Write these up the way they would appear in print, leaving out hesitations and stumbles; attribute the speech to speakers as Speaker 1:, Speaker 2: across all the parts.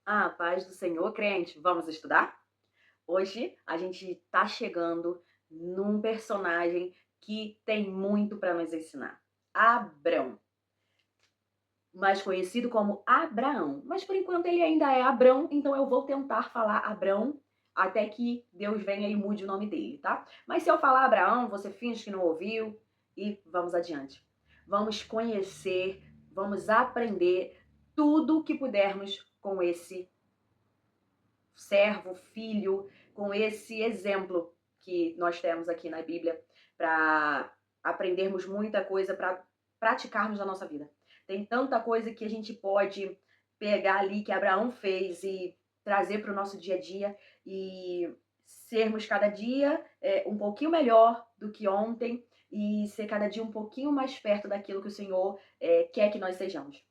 Speaker 1: A paz do Senhor, crente. Vamos estudar? Hoje a gente está chegando num personagem que tem muito para nos ensinar. Abrão, mais conhecido como Abraão. Mas por enquanto ele ainda é Abrão, então eu vou tentar falar Abrão até que Deus venha e mude o nome dele, tá? Mas se eu falar Abraão, você finge que não ouviu e vamos adiante. Vamos conhecer, vamos aprender tudo o que pudermos com esse servo, filho, com esse exemplo que nós temos aqui na Bíblia para aprendermos muita coisa, para praticarmos na nossa vida. Tem tanta coisa que a gente pode pegar ali que Abraão fez e trazer para o nosso dia a dia e sermos cada dia um pouquinho melhor do que ontem e ser cada dia um pouquinho mais perto daquilo que o Senhor quer que nós sejamos.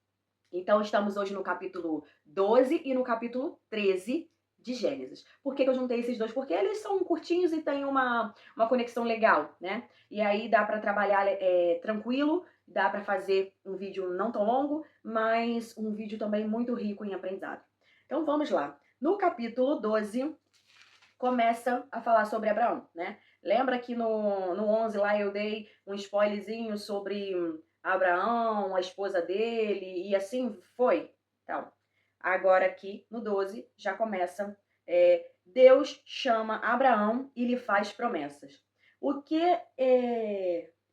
Speaker 1: Então, estamos hoje no capítulo 12 e no capítulo 13 de Gênesis. Por que eu juntei esses dois? Porque eles são curtinhos e têm uma conexão legal, né? E aí dá para trabalhar tranquilo, dá para fazer um vídeo não tão longo, mas um vídeo também muito rico em aprendizado. Então, vamos lá. No capítulo 12, começa a falar sobre Abraão, né? Lembra que no 11 lá eu dei um spoilerzinho sobre Abraão, a esposa dele, e assim foi? Então, agora aqui no 12 já começa, Deus chama Abraão e lhe faz promessas. O que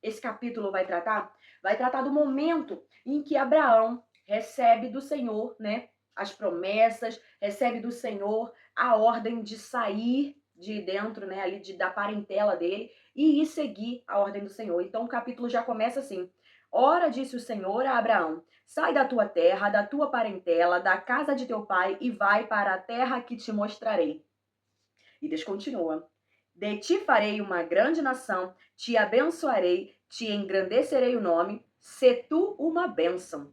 Speaker 1: esse capítulo vai tratar? Vai tratar do momento em que Abraão recebe do Senhor, né, as promessas, recebe do Senhor a ordem de sair de dentro, né, ali da parentela dele e ir seguir a ordem do Senhor. Então o capítulo já começa assim: Ora, disse o Senhor a Abraão: sai da tua terra, da tua parentela, da casa de teu pai e vai para a terra que te mostrarei. E Deus continua: de ti farei uma grande nação, te abençoarei, te engrandecerei o nome, se tu uma bênção.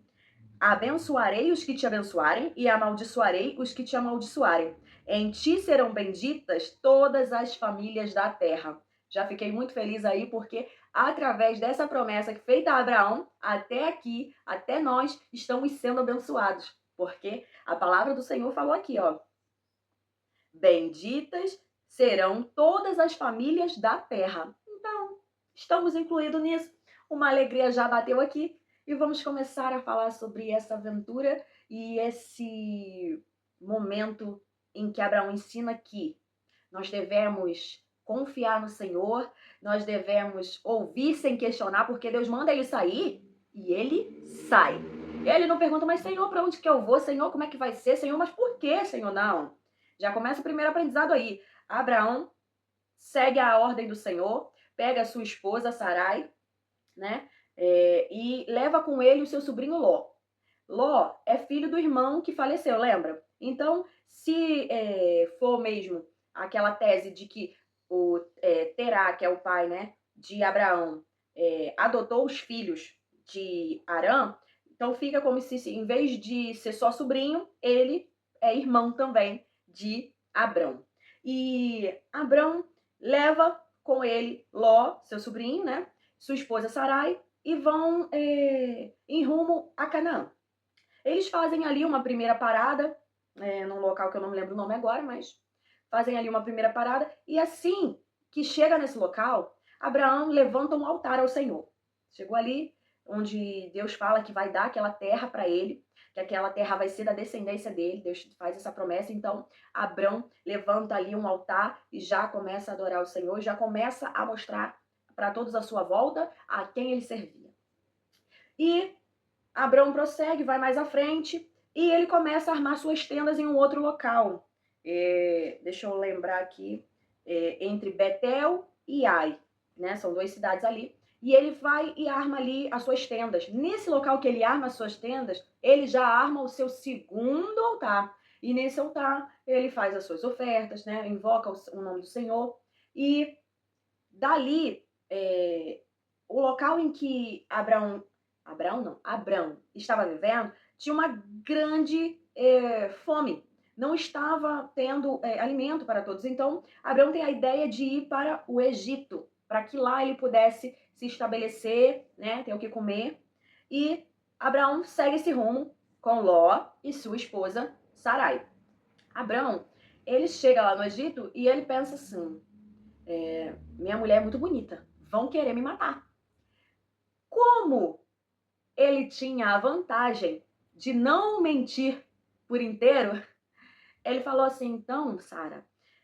Speaker 1: Abençoarei os que te abençoarem e amaldiçoarei os que te amaldiçoarem. Em ti serão benditas todas as famílias da terra. Já fiquei muito feliz aí porque através dessa promessa que feita a Abraão, até aqui, até nós estamos sendo abençoados. Porque a palavra do Senhor falou aqui, ó: benditas serão todas as famílias da terra. Então, estamos incluídos nisso. Uma alegria já bateu aqui e vamos começar a falar sobre essa aventura e esse momento em que Abraão ensina que nós devemos confiar no Senhor, nós devemos ouvir sem questionar, porque Deus manda ele sair e ele sai. Ele não pergunta, mas Senhor, para onde que eu vou? Senhor, como é que vai ser? Senhor, mas por que, Senhor? Não. Já começa o primeiro aprendizado aí. Abraão segue a ordem do Senhor, pega a sua esposa, Sarai, né? E leva com ele o seu sobrinho Ló. Ló é filho do irmão que faleceu, lembra? Então, se for mesmo aquela tese de que o Terá, que é o pai, né, de Abraão, adotou os filhos de Arã, então fica como se, em vez de ser só sobrinho, ele é irmão também de Abrão. E Abrão leva com ele Ló, seu sobrinho, né, sua esposa Sarai, e vão em rumo a Canaã. Eles fazem ali uma primeira parada, num local que eu não me lembro o nome agora, mas fazem ali uma primeira parada, e assim que chega nesse local, Abraão levanta um altar ao Senhor. Chegou ali, onde Deus fala que vai dar aquela terra para ele, que aquela terra vai ser da descendência dele, Deus faz essa promessa, então Abraão levanta ali um altar e já começa a adorar o Senhor, já começa a mostrar para todos à sua volta a quem ele servia. E Abrão prossegue, vai mais à frente e ele começa a armar suas tendas em um outro local. Deixa eu lembrar aqui, entre Betel e Ai, né? São duas cidades ali. E ele vai e arma ali as suas tendas. Nesse local que ele arma as suas tendas, ele já arma o seu segundo altar. E nesse altar ele faz as suas ofertas, né? Invoca o nome do Senhor. E dali, o local em que Abrão estava vivendo, tinha uma grande fome. Não estava tendo alimento para todos. Então, Abrão tem a ideia de ir para o Egito, para que lá ele pudesse se estabelecer, né, ter o que comer. E Abraão segue esse rumo com Ló e sua esposa Sarai. Abrão, ele chega lá no Egito e ele pensa assim, minha mulher é muito bonita, vão querer me matar. Como ele tinha a vantagem de não mentir por inteiro, ele falou assim, então,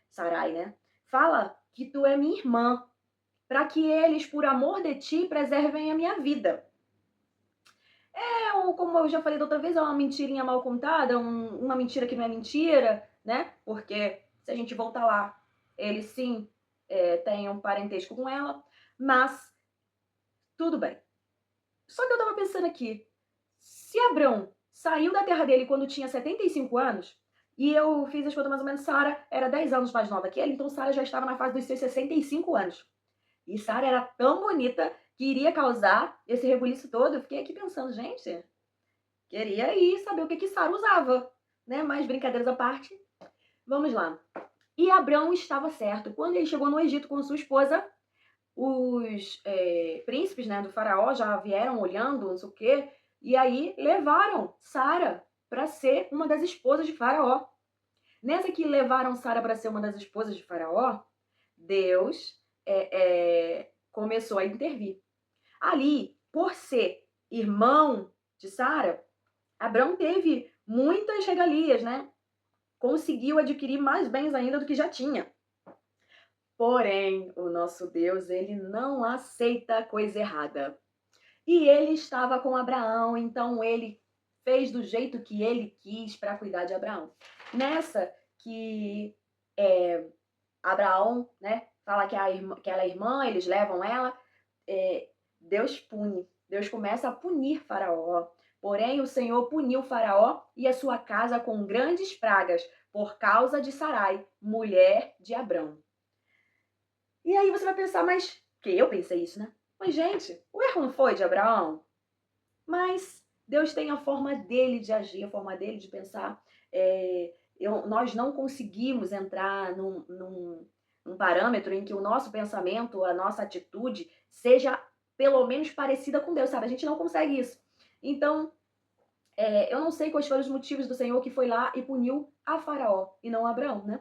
Speaker 1: Sarai, né? Fala que tu é minha irmã, para que eles, por amor de ti, preservem a minha vida. Como eu já falei da outra vez, é uma mentirinha mal contada, uma mentira que não é mentira, né? Porque se a gente voltar lá, ele sim tem um parentesco com ela, mas tudo bem. Só que eu tava pensando aqui, se Abrão saiu da terra dele quando tinha 75 anos, e eu fiz as contas mais ou menos, Sara era 10 anos mais nova que ele, então Sara já estava na fase dos seus 65 anos. E Sara era tão bonita que iria causar esse rebuliço todo. Eu fiquei aqui pensando, gente, queria ir saber o que Sara usava, né? Mas brincadeiras à parte, vamos lá. E Abrão estava certo. Quando ele chegou no Egito com sua esposa, os príncipes, né, do faraó já vieram olhando, não sei o quê, e aí levaram Sara para ser uma das esposas de faraó. Nessa que levaram Sara para ser uma das esposas de faraó, Deus começou a intervir. Ali, por ser irmão de Sara, Abrão teve muitas regalias, né? Conseguiu adquirir mais bens ainda do que já tinha. Porém, o nosso Deus, ele não aceita coisa errada. E ele estava com Abraão, então ele fez do jeito que ele quis para cuidar de Abraão. Nessa que Abraão, né, fala que ela é irmã, eles levam ela, Deus pune. Deus começa a punir Faraó. Porém, o Senhor puniu Faraó e a sua casa com grandes pragas por causa de Sarai, mulher de Abrão. E aí você vai pensar, mas... Que eu pensei isso, né? Mas, gente, o erro não foi de Abraão? Mas Deus tem a forma dele de agir, a forma dele de pensar. Nós não conseguimos entrar num parâmetro em que o nosso pensamento, a nossa atitude, seja pelo menos parecida com Deus, sabe? A gente não consegue isso. Então, eu não sei quais foram os motivos do Senhor que foi lá e puniu a Faraó e não a Abraão, né?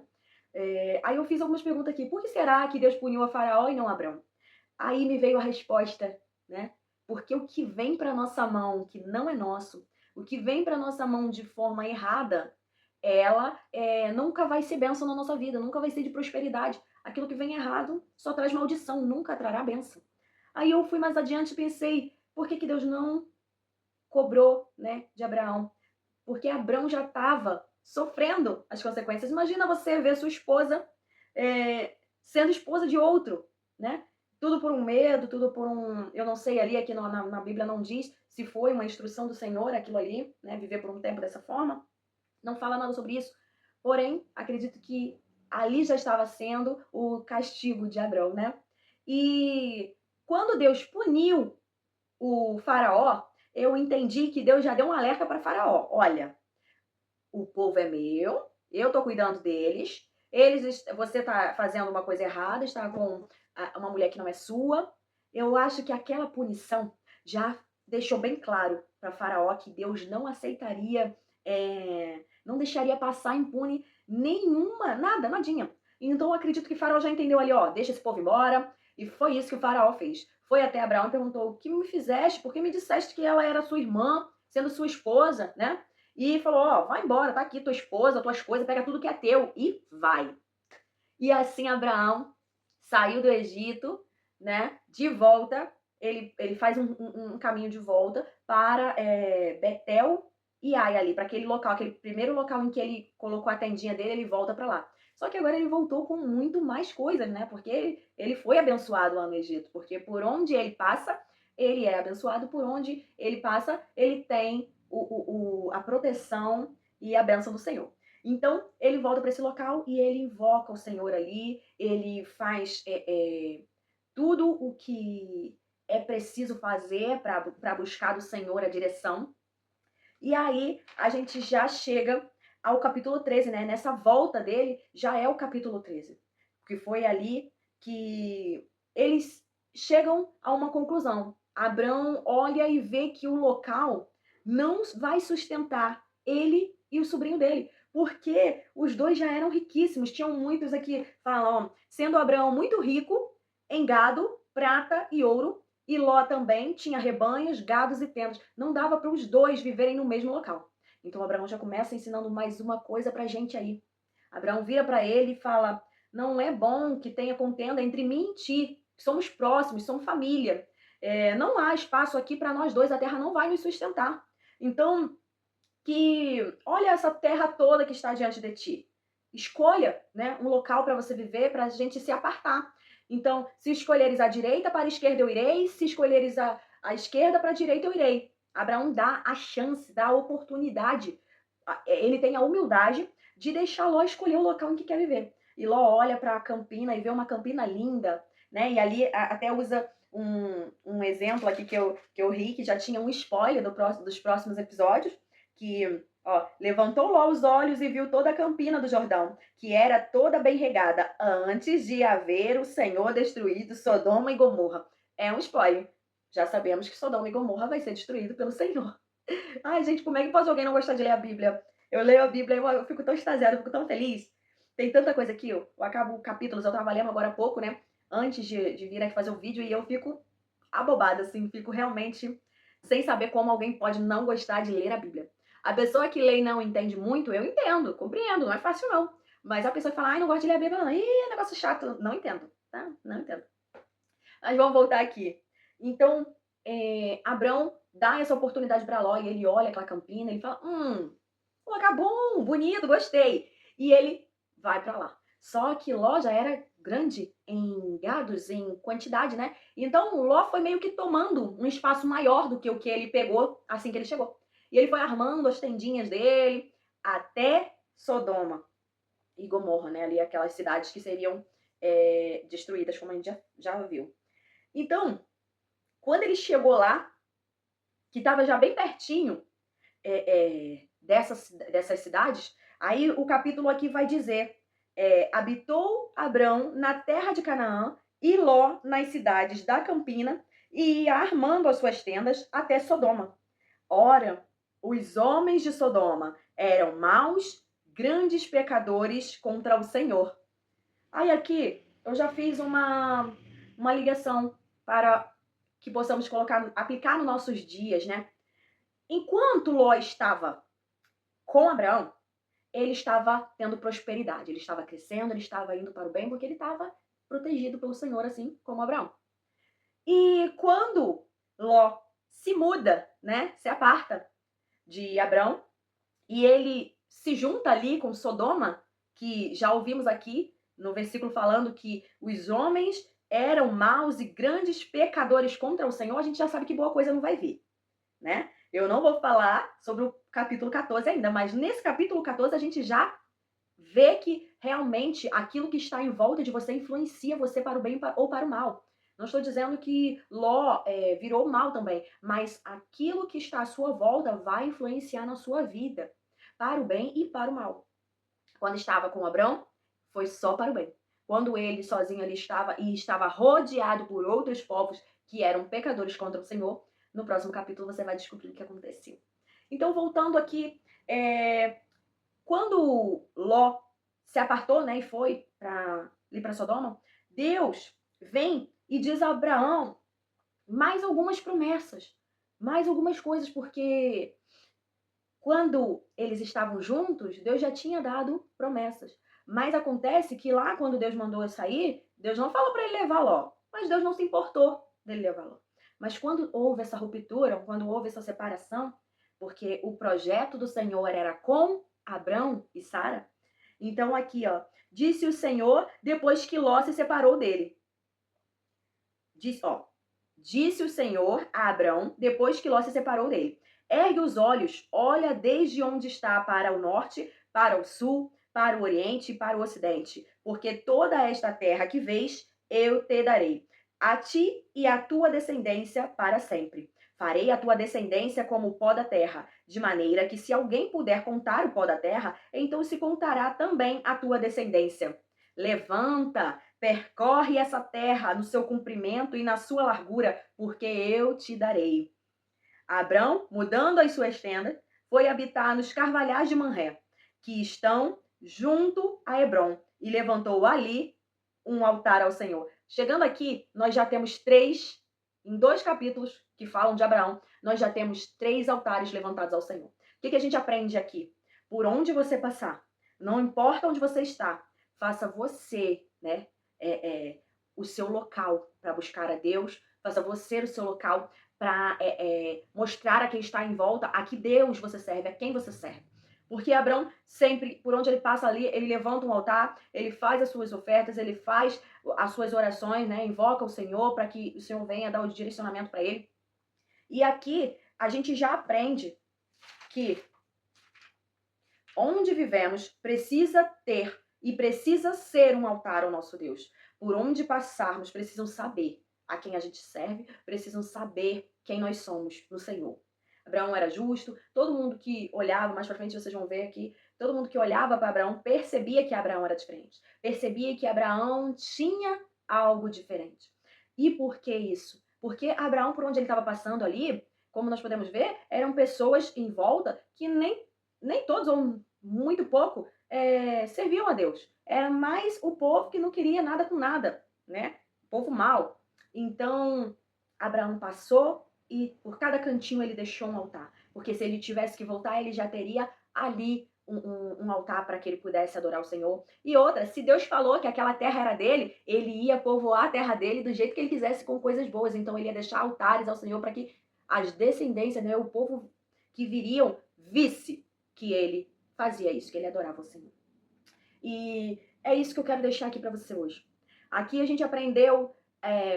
Speaker 1: Aí eu fiz algumas perguntas aqui. Por que será que Deus puniu a Faraó e não a Abraão? Aí me veio a resposta, né? Porque o que vem para nossa mão, que não é nosso, o que vem para nossa mão de forma errada, ela nunca vai ser bênção na nossa vida, nunca vai ser de prosperidade. Aquilo que vem errado só traz maldição, nunca trará bênção. Aí eu fui mais adiante e pensei, por que Deus não cobrou, né, de Abraão? Porque Abraão já estava sofrendo as consequências. Imagina você ver sua esposa sendo esposa de outro, né? Tudo por um medo, tudo por um... Eu não sei ali, aqui na Bíblia não diz se foi uma instrução do Senhor aquilo ali, né? Viver por um tempo dessa forma. Não fala nada sobre isso. Porém, acredito que ali já estava sendo o castigo de Abraão, né? E quando Deus puniu o faraó, eu entendi que Deus já deu um alerta para faraó. Olha, o povo é meu, eu tô cuidando deles, você tá fazendo uma coisa errada, está com uma mulher que não é sua. Eu acho que aquela punição já deixou bem claro para Faraó que Deus não aceitaria, não deixaria passar impune nenhuma, nada, nadinha. Então eu acredito que Faraó já entendeu ali, ó, deixa esse povo embora. E foi isso que o Faraó fez. Foi até Abraão e perguntou, o que me fizeste? Por que me disseste que ela era sua irmã, sendo sua esposa, né? E falou, ó, vai embora, tá aqui tua esposa, tuas coisas, pega tudo que é teu e vai. E assim Abraão saiu do Egito, né, de volta, ele faz um caminho de volta para Betel e Ai ali, para aquele local, aquele primeiro local em que ele colocou a tendinha dele, ele volta para lá. Só que agora ele voltou com muito mais coisas, né, porque ele foi abençoado lá no Egito, porque por onde ele passa, ele é abençoado, por onde ele passa, ele tem a proteção e a bênção do Senhor. Então, ele volta para esse local e ele invoca o Senhor ali, ele faz tudo o que é preciso fazer para buscar do Senhor a direção. E aí, a gente já chega ao capítulo 13, né? Nessa volta dele, já é o capítulo 13. Que foi ali que eles chegam a uma conclusão. Abraão olha e vê que o local não vai sustentar ele e o sobrinho dele, porque os dois já eram riquíssimos. Tinham muitos aqui, falam, sendo Abraão muito rico em gado, prata e ouro, e Ló também tinha rebanhos, gados e tendas. Não dava para os dois viverem no mesmo local. Então Abraão já começa ensinando mais uma coisa para a gente aí. Abraão vira para ele e fala: não é bom que tenha contenda entre mim e ti. Somos próximos, somos família. Não há espaço aqui para nós dois, a terra não vai nos sustentar. Então, olha essa terra toda que está diante de ti. Escolha, né, um local para você viver, para a gente se apartar. Então, se escolheres a direita, para a esquerda eu irei. Se escolheres a esquerda, para a direita eu irei. Abraão dá a chance, dá a oportunidade. Ele tem a humildade de deixar Ló escolher o local em que quer viver. E Ló olha para a campina e vê uma campina linda, né? E ali até usa um exemplo aqui que eu ri, que já tinha um spoiler dos próximos episódios, que levantou Ló os olhos e viu toda a campina do Jordão, que era toda bem regada, antes de haver o Senhor destruído Sodoma e Gomorra. É um spoiler. Já sabemos que Sodoma e Gomorra vai ser destruído pelo Senhor. Ai, gente, como é que pode alguém não gostar de ler a Bíblia? Eu leio a Bíblia e eu fico tão extasiada, eu fico tão feliz. Tem tanta coisa aqui, eu acabo capítulos, eu tava lendo agora há pouco, né? Antes de vir aqui fazer o vídeo, e eu fico abobada, assim, fico realmente sem saber como alguém pode não gostar de ler a Bíblia. A pessoa que lê e não entende muito, eu entendo, compreendo, não é fácil não. Mas a pessoa que fala, ai, não gosto de ler a Bíblia, não, ih, negócio chato, não entendo, tá? Não entendo. Mas vamos voltar aqui. Então, Abrão dá essa oportunidade para Ló e ele olha aquela campina e fala, um lugar bom, bonito, gostei. E ele vai para lá. Só que Ló já era grande em gados, em quantidade, né? Então Ló foi meio que tomando um espaço maior do que o que ele pegou assim que ele chegou. E ele foi armando as tendinhas dele até Sodoma e Gomorra, né? Ali aquelas cidades que seriam destruídas, como a gente já viu. Então, quando ele chegou lá, que estava já bem pertinho dessas cidades, aí o capítulo aqui vai dizer, habitou Abrão na terra de Canaã e Ló nas cidades da campina e ia armando as suas tendas até Sodoma. Ora, os homens de Sodoma eram maus, grandes pecadores contra o Senhor. Aí aqui eu já fiz uma ligação para que possamos aplicar nos nossos dias, né? Enquanto Ló estava com Abraão, ele estava tendo prosperidade, ele estava crescendo, ele estava indo para o bem, porque ele estava protegido pelo Senhor, assim como Abraão. E quando Ló se muda, né, se aparta de Abraão, e ele se junta ali com Sodoma, que já ouvimos aqui no versículo falando que os homens eram maus e grandes pecadores contra o Senhor, a gente já sabe que boa coisa não vai vir, né? Eu não vou falar sobre o capítulo 14 ainda, mas nesse capítulo 14 a gente já vê que realmente aquilo que está em volta de você influencia você para o bem ou para o mal. Não estou dizendo que Ló virou mal também, mas aquilo que está à sua volta vai influenciar na sua vida, para o bem e para o mal. Quando estava com Abrão, foi só para o bem. Quando ele sozinho ali estava rodeado por outros povos que eram pecadores contra o Senhor, no próximo capítulo você vai descobrir o que aconteceu. Então, voltando aqui, quando Ló se apartou, né, e foi para Sodoma, Deus vem e diz a Abraão mais algumas promessas, mais algumas coisas, porque quando eles estavam juntos, Deus já tinha dado promessas. Mas acontece que lá, quando Deus mandou eu sair, Deus não falou para ele levar Ló, mas Deus não se importou dele levar Ló. Mas quando houve essa ruptura, quando houve essa separação, porque o projeto do Senhor era com Abrão e Sara, então aqui, disse o Senhor depois que Ló se separou dele. Disse o Senhor a Abrão depois que Ló se separou dele. Ergue os olhos, olha desde onde está para o norte, para o sul, para o oriente e para o ocidente, porque toda esta terra que vês, eu te darei, a ti e à tua descendência para sempre. Farei a tua descendência como o pó da terra, de maneira que se alguém puder contar o pó da terra, então se contará também a tua descendência. Levanta, percorre essa terra no seu comprimento e na sua largura, porque eu te darei. Abrão, mudando as suas tendas, foi habitar nos carvalhais de Manré, que estão junto a Hebrom, e levantou ali um altar ao Senhor. Chegando aqui, nós já temos em 2 capítulos que falam de Abraão, nós já temos 3 altares levantados ao Senhor. O que a gente aprende aqui? Por onde você passar, não importa onde você está, faça você, né, o seu local para buscar a Deus, faça você o seu local para mostrar a quem está em volta a que Deus você serve, a quem você serve. Porque Abraão sempre, por onde ele passa ali, ele levanta um altar, ele faz as suas ofertas, ele faz as suas orações, né? Invoca o Senhor para que o Senhor venha dar o direcionamento para ele. E aqui a gente já aprende que onde vivemos precisa ter e precisa ser um altar ao nosso Deus. Por onde passarmos, precisam saber a quem a gente serve, precisam saber quem nós somos no Senhor. Abraão era justo, todo mundo que olhava, mais pra frente vocês vão ver aqui, todo mundo que olhava para Abraão percebia que Abraão era diferente, percebia que Abraão tinha algo diferente. E por que isso? Porque Abraão, por onde ele estava passando ali, como nós podemos ver, eram pessoas em volta que nem todos, ou muito pouco, serviam a Deus. Era mais o povo que não queria nada com nada, né? O povo mau. Então, Abraão passou e por cada cantinho ele deixou um altar. Porque se ele tivesse que voltar, ele já teria ali um altar para que ele pudesse adorar o Senhor. E outra, se Deus falou que aquela terra era dele, ele ia povoar a terra dele do jeito que ele quisesse, com coisas boas. Então ele ia deixar altares ao Senhor para que as descendências, né, o povo que viriam, visse que ele fazia isso, que ele adorava o Senhor. E é isso que eu quero deixar aqui para você hoje. Aqui a gente aprendeu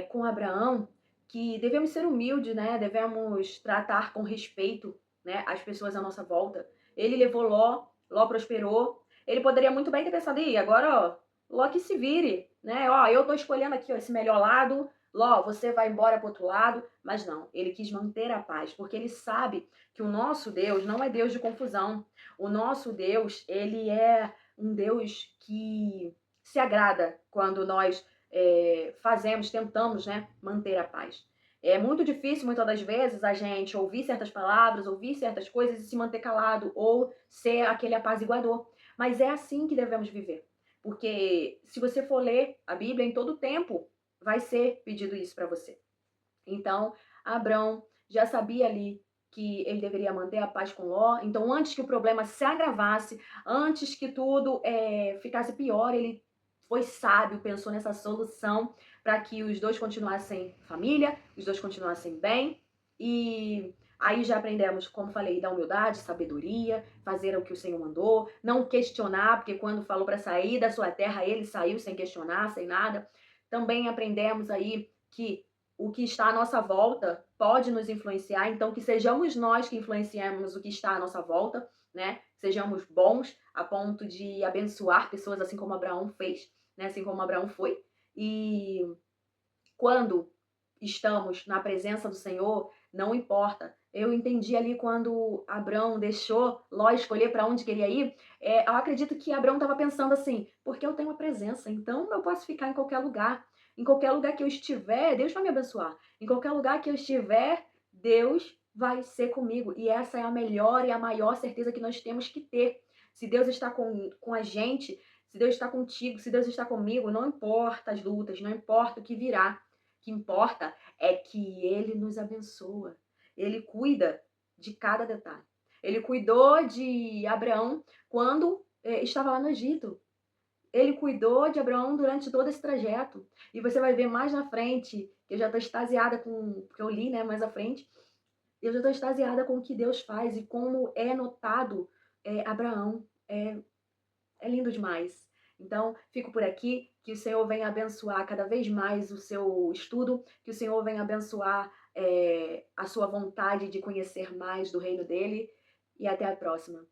Speaker 1: com Abraão que devemos ser humildes, né? Devemos tratar com respeito, né, as pessoas à nossa volta. Ele levou Ló prosperou. Ele poderia muito bem ter pensado, e agora, ó, Ló que se vire, né? Ó, eu tô escolhendo aqui, ó, esse melhor lado. Ló, você vai embora pro outro lado. Mas não, ele quis manter a paz, porque ele sabe que o nosso Deus não é Deus de confusão. O nosso Deus, ele é um Deus que se agrada quando nós tentamos, né, manter a paz. É muito difícil, muitas das vezes, a gente ouvir certas palavras, ouvir certas coisas e se manter calado ou ser aquele apaziguador. Mas é assim que devemos viver. Porque se você for ler a Bíblia em todo o tempo, vai ser pedido isso para você. Então, Abrão já sabia ali que ele deveria manter a paz com Ló. Então, antes que o problema se agravasse, antes que tudo ficasse pior, ele foi sábio, pensou nessa solução para que os dois continuassem família, os dois continuassem bem. E aí já aprendemos, como falei, da humildade, sabedoria, fazer o que o Senhor mandou, não questionar, porque quando falou para sair da sua terra, ele saiu sem questionar, sem nada. Também aprendemos aí que o que está à nossa volta pode nos influenciar, então que sejamos nós que influenciemos o que está à nossa volta, né? Sejamos bons a ponto de abençoar pessoas, assim como Abraão fez, né? Assim como Abraão foi. E quando estamos na presença do Senhor, não importa. Eu entendi ali quando Abraão deixou Ló escolher para onde queria ir. Eu acredito que Abraão estava pensando assim: porque eu tenho a presença, então eu posso ficar em qualquer lugar. Em qualquer lugar que eu estiver, Deus vai me abençoar. Em qualquer lugar que eu estiver, Deus vai ser comigo. E essa é a melhor e a maior certeza que nós temos que ter. Se Deus está com a gente, se Deus está contigo, se Deus está comigo, não importa as lutas, não importa o que virá. O que importa é que Ele nos abençoa. Ele cuida de cada detalhe. Ele cuidou de Abraão quando estava lá no Egito. Ele cuidou de Abraão durante todo esse trajeto. E você vai ver mais na frente, que eu já estou extasiada com, porque eu li, né, mais à frente, eu já estou extasiada com o que Deus faz e como é notado Abraão. É lindo demais. Então, fico por aqui. Que o Senhor venha abençoar cada vez mais o seu estudo, que o Senhor venha abençoar a sua vontade de conhecer mais do reino dele. E até a próxima.